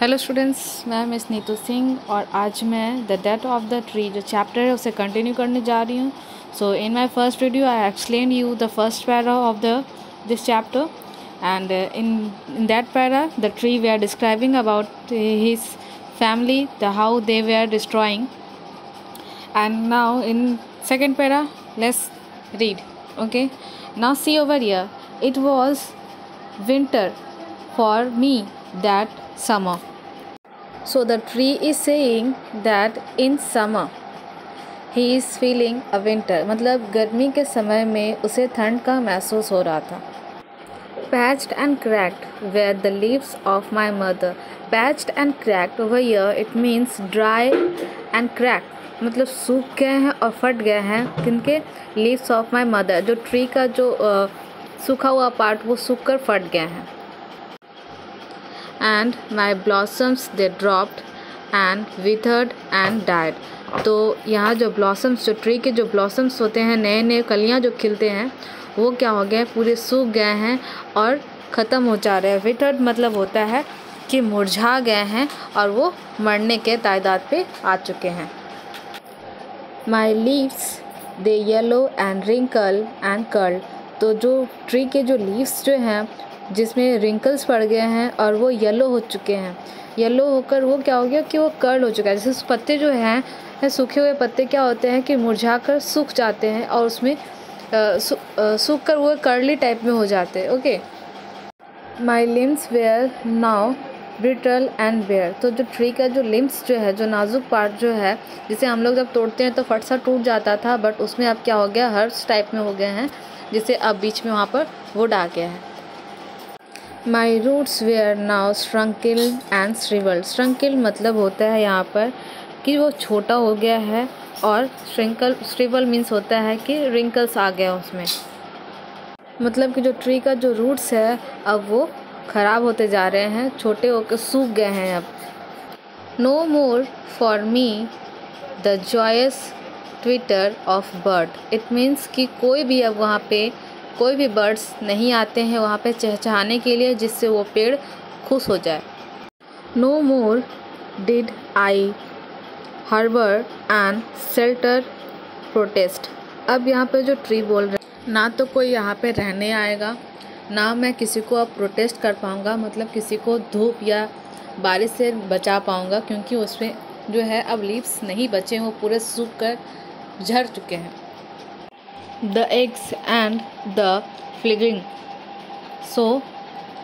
Hello students, मैं miss Neetu Singh और आज मैं the death of the tree जो चैप्टर है उसे कंटिन्यू करने जा रही हूँ। So in my first video I explain you the first para of this chapter and in that para the tree we are describing about his family, how they were destroying. And now in second para let's read. Okay, now see over here, it was winter for me that summer. So the tree is saying that in summer he is feeling a winter, मतलब गर्मी के समय में उसे ठंड का महसूस हो रहा था. Patched and cracked were the leaves of my mother. Patched and cracked over here it means dry and cracked, मतलब सूख गए हैं और फट गए हैं. किनके? leaves of my mother, जो ट्री का जो सूखा हुआ पार्ट वो सूख कर फट गए हैं. And my blossoms they dropped and withered and died. तो यहाँ जो blossoms, जो ट्री के जो blossoms होते हैं, नए नए कलियाँ जो खिलते हैं, वो क्या हो गए? पूरे सूख गए हैं और ख़त्म हो जा रहे हैं. विथर्ड मतलब होता है कि मुरझा गए हैं और वो मरने के तादाद पे आ चुके हैं. My leaves they yellow and wrinkle and curl. तो जो ट्री के जो लीव्स जो हैं जिसमें रिंकल्स पड़ गए हैं और वो येलो हो चुके हैं. येलो होकर वो क्या हो गया कि वो कर्ल हो चुका है. जैसे पत्ते जो हैं सूखे हुए पत्ते क्या होते हैं कि मुरझा कर सूख जाते हैं और उसमें सूख कर वो कर्ली टाइप में हो जाते हैं. Okay. My limbs were now brittle and bare. तो जो ट्री का जो लिम्स जो है, जो नाजुक पार्ट जो है, जिसे हम लोग जब तोड़ते हैं तो फट सा टूट जाता था, बट उसमें अब क्या हो गया? हर्ब्स टाइप में हो गए हैं, जिसे अब बीच में वहाँ पर वुड आ गया है. My roots were now shrunken and shrivelled. Shrunken मतलब होता है यहाँ पर कि वो छोटा हो गया है और श्रिवल मीन्स होता है कि रिंकल्स आ गया उसमें. मतलब कि जो ट्री का जो रूट्स है अब वो ख़राब होते जा रहे हैं, छोटे होकर सूख गए हैं अब. No more for me the joyous twitter of bird. It means कि कोई भी अब वहाँ पे कोई भी बर्ड्स नहीं आते हैं वहाँ पे चहचहाने के लिए, जिससे वो पेड़ खुश हो जाए. No more did I harbour and shelter protest. अब यहाँ पे जो ट्री बोल रहे हैं, ना तो कोई यहाँ पे रहने आएगा, ना मैं किसी को अब प्रोटेस्ट कर पाऊँगा, मतलब किसी को धूप या बारिश से बचा पाऊँगा, क्योंकि उसमें जो है अब लीव्स नहीं बचे, वो पूरे सूख कर झड़ चुके हैं. The eggs and the fledgling so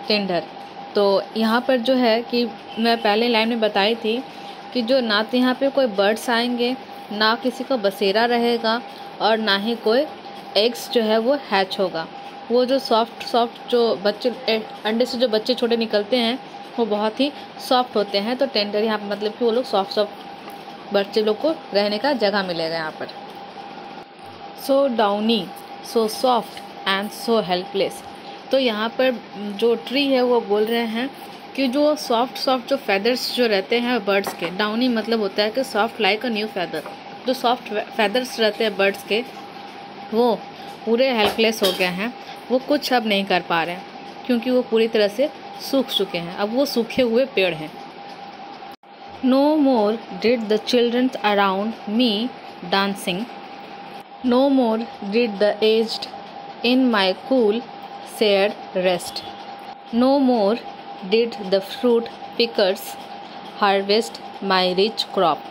tender. तो यहाँ पर जो है कि मैं पहले लाइन में बताई थी कि जो ना तो यहाँ पे कोई बर्ड्स आएंगे, ना किसी को बसेरा रहेगा, और ना ही कोई एग्स जो है वो हैच होगा. वो जो सॉफ्ट जो बच्चे अंडे से जो बच्चे छोटे निकलते हैं वो बहुत ही सॉफ्ट होते हैं. तो टेंडर यहाँ पर मतलब कि वो लोग सॉफ्ट बच्चे लोग को रहने का जगह मिलेगा यहाँ पर. So downy so soft and so helpless. तो यहाँ पर जो ट्री है वो बोल रहे हैं कि जो सॉफ्ट जो फेदर्स जो रहते हैं बर्ड्स के, डाउनी मतलब होता है कि soft like a new feather. जो सॉफ्ट फेदर्स रहते हैं बर्ड्स के वो पूरे हेल्पलेस हो गए हैं. वो कुछ अब नहीं कर पा रहे हैं क्योंकि वो पूरी तरह से सूख चुके हैं. अब वो सूखे हुए पेड़ हैं. No more did the children around me dancing. No more did the aged in my cool shared rest. No more did the fruit pickers harvest my rich crop.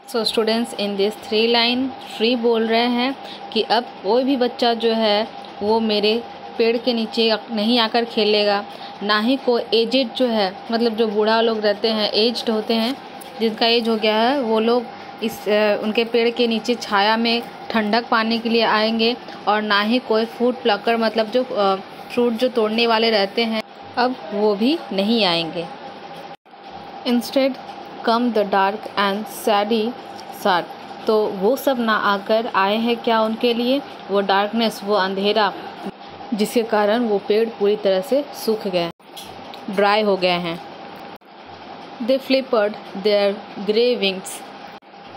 So students, in this 3 line tree बोल रहे हैं कि अब कोई भी बच्चा जो है वो मेरे पेड़ के नीचे नहीं आकर खेलेगा, ना ही कोई एजेड जो है, मतलब जो बूढ़ा लोग रहते हैं, एज्ड होते हैं, जिनका एज हो गया है, वो लोग इस उनके पेड़ के नीचे छाया में ठंडक पाने के लिए आएंगे, और ना ही कोई फ्रूट प्लकर मतलब जो फ्रूट जो तोड़ने वाले रहते हैं अब वो भी नहीं आएंगे. Instead come the dark and सैडी सार. तो वो सब ना आकर आए हैं क्या उनके लिए? वो डार्कनेस, वो अंधेरा, जिसके कारण वो पेड़ पूरी तरह से सूख गए, ड्राई हो गए हैं. They fluttered their grey wings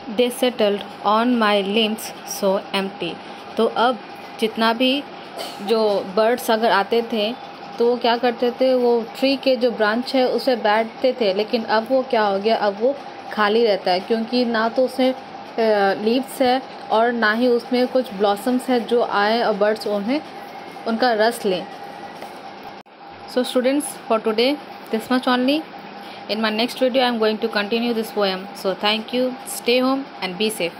they settled on my limbs so empty. तो अब जितना भी जो बर्ड्स अगर आते थे तो वो क्या करते थे, वो ट्री के जो ब्रांच है उस पर बैठते थे, लेकिन अब वो क्या हो गया, अब वो खाली रहता है, क्योंकि ना तो उसमें लीव्स है और ना ही उसमें कुछ ब्लॉसम्स है जो आए और बर्ड्स उन्हें उनका रस लें। So students, for today this much only. In my next video I am going to continue this poem. So thank you, stay home and be safe.